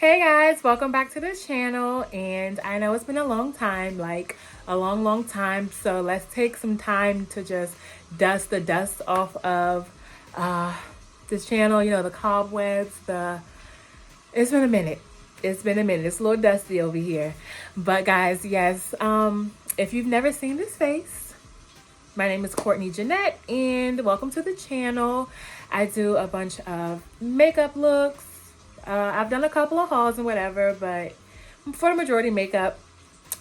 Hey guys, welcome back to the channel. And I know it's been a long time, like a long time. So let's take some time to just dust the dust off of this channel, the cobwebs, it's been a minute. It's been a minute. It's a little dusty over here. But guys, yes, if you've never seen this face, my name is Courtney Jeanette and welcome to the channel. I do a bunch of makeup looks. I've done a couple of hauls and whatever, but for the majority makeup.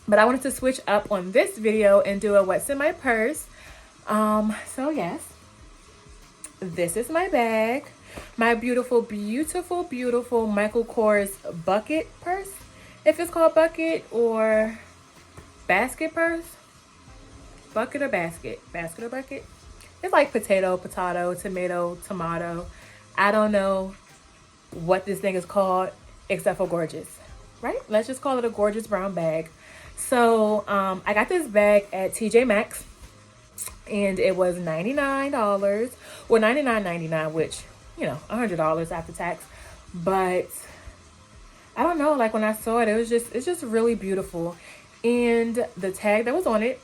But I wanted to switch up on this video and do a what's in my purse. So yes, this is my bag. My beautiful Michael Kors bucket purse. If it's called bucket or basket purse. Bucket or basket? Basket or bucket? It's like potato, tomato. I don't know what this thing is called except for gorgeous, right? Let's just call it a gorgeous brown bag. So I got this bag at TJ Maxx and it was $99 or $99.99, which $100 after tax. But I don't know, like when I saw it, it's just really beautiful. And the tag that was on it,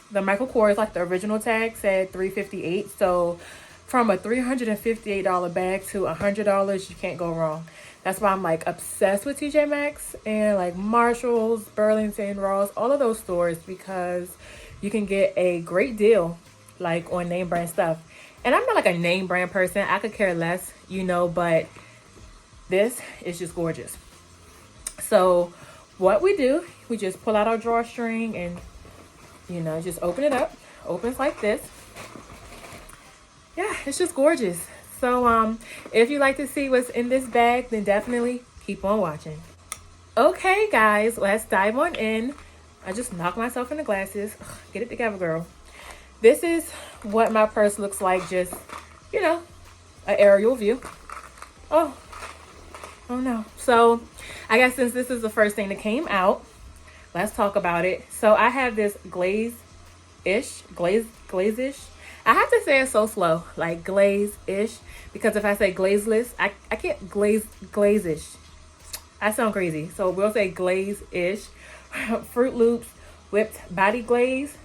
the Michael Kors, like the original tag, said $358. So from a $358 bag to $100, you can't go wrong. That's why I'm like obsessed with TJ Maxx and like Marshalls, Burlington, Ross, all of those stores, because you can get a great deal like on name brand stuff. And I'm not like a name brand person. I could care less, but this is just gorgeous. So what we do, we just pull out our drawstring and just open it up. Opens like this. Yeah, it's just gorgeous. So if you like to see what's in this bag, then definitely keep on watching. Okay guys, let's dive on in. I just knocked myself in the glasses. Ugh, get it together, girl. This is what my purse looks like, just an aerial view. Oh no. So I guess since this is the first thing that came out, let's talk about it. So I have this glaze-ish. I have to say it so slow, like glaze-ish, because if I say glazeless, I can't glaze-ish. I sound crazy. So we'll say glaze-ish. Fruit Loops whipped body glaze.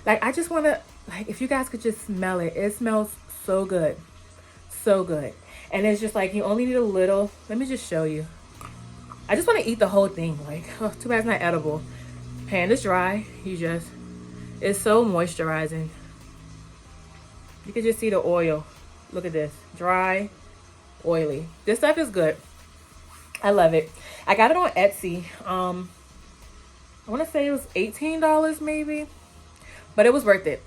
Like I just want to, like if you guys could just smell it. It smells so good. So good. And it's just like you only need a little. Let me just show you. I just want to eat the whole thing. Like, oh, too bad it's not edible. Pan is dry. It's so moisturizing. You can just see the oil. Look at this. Dry, oily. This stuff is good. I love it. I got it on Etsy. I want to say it was $18 maybe. But it was worth it.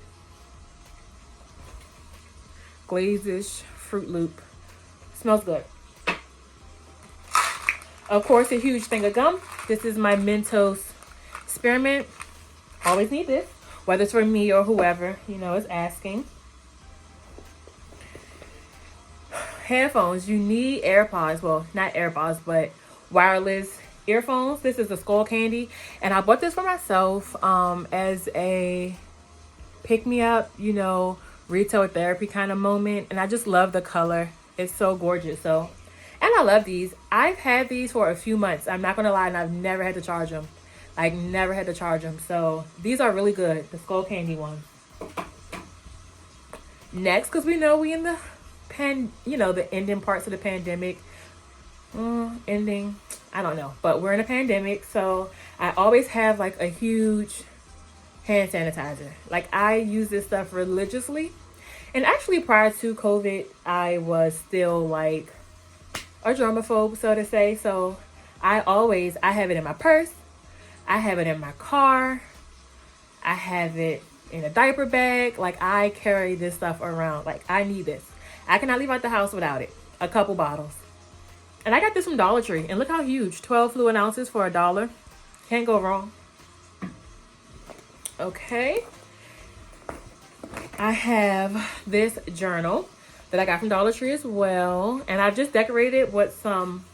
Glaze-ish Fruit Loop. Smells good. Of course, a huge thing of gum. This is my Mentos Spearmint. Always need this. Whether it's for me or whoever, is asking. Headphones. You need AirPods. Well, not AirPods, but wireless earphones. This is a Skull Candy. And I bought this for myself as a pick-me-up, retail therapy kind of moment. And I just love the color. It's so gorgeous. And I love these. I've had these for a few months. I'm not going to lie, and I've never had to charge them. Like, never had to charge them. So these are really good. The Skull Candy ones. Next, because we know we in the the ending parts of the pandemic. Ending, I don't know. But we're in a pandemic. So I always have like a huge hand sanitizer. Like I use this stuff religiously. And actually prior to COVID, I was still like a germaphobe, so to say. So I have it in my purse. I have it in my car. I have it in a diaper bag. Like I carry this stuff around. Like I need this. I cannot leave out the house without it. A couple bottles. And I got this from Dollar Tree. And look how huge. 12 fluid ounces for $1. Can't go wrong. Okay. I have this journal that I got from Dollar Tree as well. And I've just decorated it with some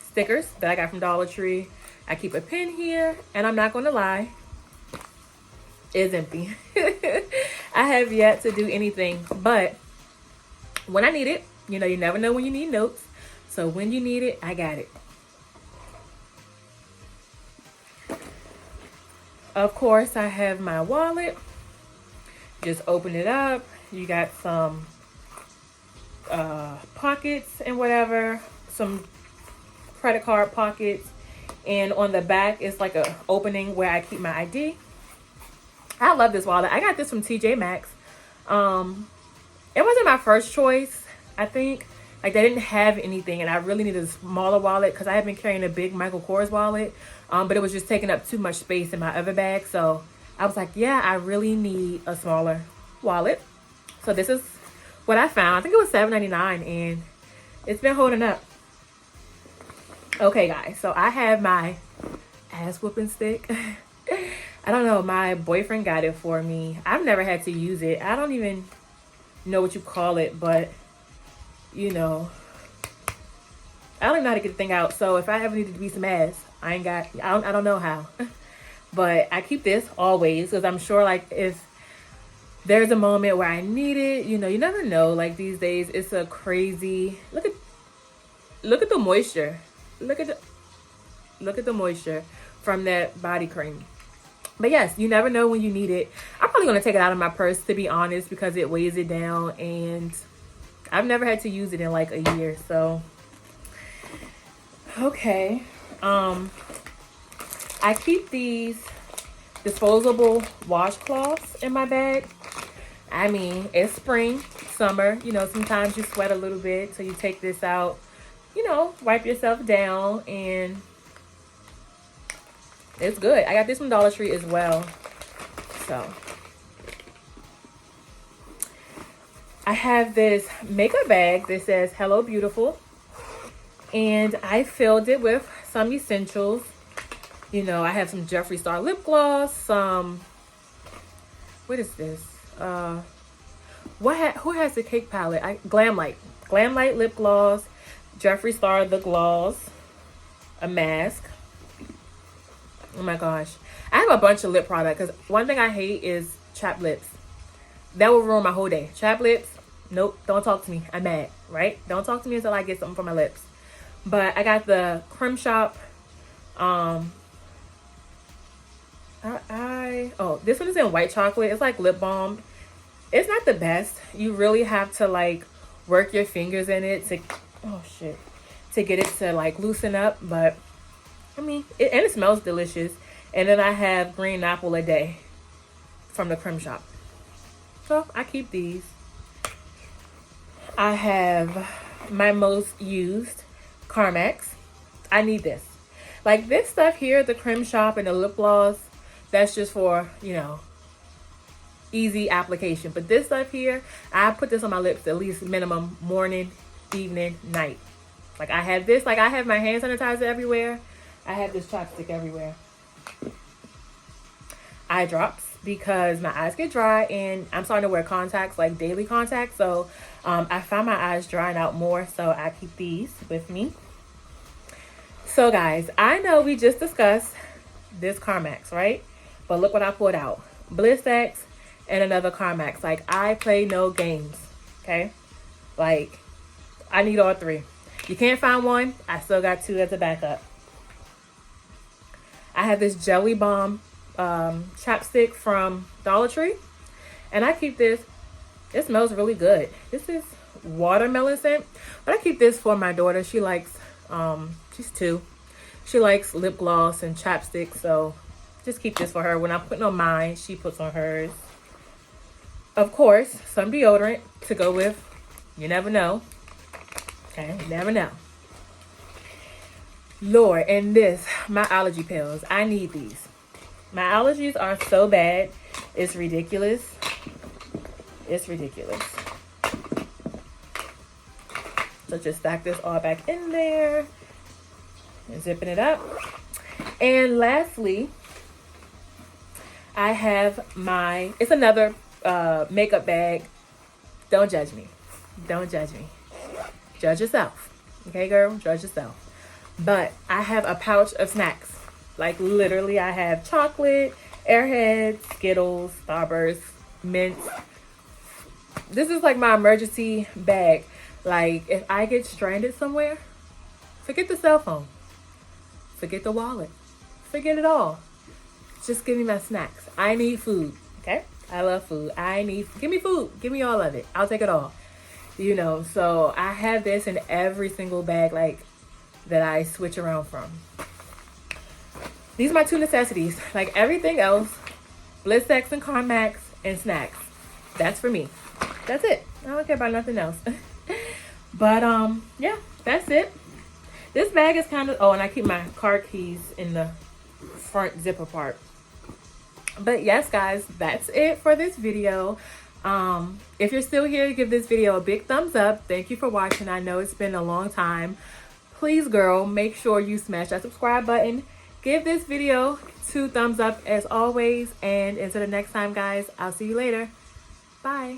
stickers that I got from Dollar Tree. I keep a pin here. And I'm not going to lie. It's empty. I have yet to do anything. But when I need it, you never know when you need notes. So when you need it, I got it. Of course, I have my wallet. Just open it up. You got some pockets and whatever, some credit card pockets, and on the back it's like a opening where I keep my ID. I love this wallet. I got this from TJ Maxx. It wasn't my first choice. I think like they didn't have anything, and I really needed a smaller wallet because I had been carrying a big Michael Kors wallet, but it was just taking up too much space in my other bag. So I was like, yeah, I really need a smaller wallet. So this is what I found. I think it was $7.99, and it's been holding up. Okay, guys, so I have my ass whooping stick. I don't know, my boyfriend got it for me. I've never had to use it. I don't even know what you call it, but you know, I don't even know how to get the thing out. So if I ever needed to be some ass, I don't know how. But I keep this always because I'm sure like if there's a moment where I need it, you know, you never know. Like these days, it's a crazy look at the moisture. Look at the moisture from that body cream. But yes, you never know when you need it. I'm probably going to take it out of my purse, to be honest, because it weighs it down, and I've never had to use it in like a year. So okay, I keep these disposable washcloths in my bag. I mean, it's spring, summer, you know, sometimes you sweat a little bit, so you take this out, you know, wipe yourself down, and it's good. I got this from Dollar Tree as well. So I have this makeup bag that says Hello Beautiful, and I filled it with some essentials. You know, I have some Jeffree Star lip gloss, some, what is this? Who has the cake palette? Glam Light lip gloss, Jeffree Star the gloss, a mask. Oh my gosh, I have a bunch of lip product because one thing I hate is chapped lips. That will ruin my whole day. Chapped lips, nope, don't talk to me. I'm mad, right? Don't talk to me until I get something for my lips. But I got the Creme Shop. This one is in white chocolate. It's like lip balm. It's not the best. You really have to like work your fingers in it to get it to like loosen up. But I mean, it smells delicious. And then I have green apple a day from the Creme Shop. So I keep these. I have my most used Carmex. I need this. Like this stuff here, the Creme Shop and the lip gloss, that's just for, you know, easy application. But this stuff here, I put this on my lips at least minimum morning, evening, night. Like I have this, like I have my hand sanitizer everywhere. I have this chapstick everywhere. Eye drops because my eyes get dry and I'm starting to wear contacts, like daily contacts. So I found my eyes drying out more, so I keep these with me. So guys, I know we just discussed this Carmex, right? But look what I pulled out. Bliss X and another Carmex. Like I play no games, okay? Like I need all three. You can't find one, I still got two as a backup. I have this Jelly Bomb chapstick from Dollar Tree, and I keep this. It smells really good. This is watermelon scent, but I keep this for my daughter. She likes, she's 2. She likes lip gloss and chapstick, so just keep this for her. When I'm putting on mine, she puts on hers. Of course, some deodorant to go with. You never know. Okay, you never know. Lord, and this, my allergy pills. I need these. My allergies are so bad. It's ridiculous. It's ridiculous. So just stack this all back in there. And zipping it up. And lastly, I have my, it's another makeup bag. Don't judge me. Don't judge me. Judge yourself. Okay, girl? Judge yourself. But I have a pouch of snacks. Like literally I have chocolate, Airheads, Skittles, Starburst, mints. This is like my emergency bag. Like if I get stranded somewhere, Forget the cell phone. Forget the wallet. Forget it all. Just give me my snacks. I need food. Okay? I love food. Give me food. Give me all of it. I'll take it all. You know, so I have this in every single bag, like, that I switch around from. These are my two necessities. Like, everything else, Blistex and Carmax and snacks. That's for me. That's it. I don't care about nothing else. But, yeah, that's it. This bag is kind of, oh, and I keep my car keys in the front zipper part. But yes, guys, that's it for this video. If you're still here, give this video a big thumbs up. Thank you for watching. I know it's been a long time. Please, girl, make sure you smash that subscribe button. Give this video 2 thumbs up as always. And until the next time, guys, I'll see you later. Bye.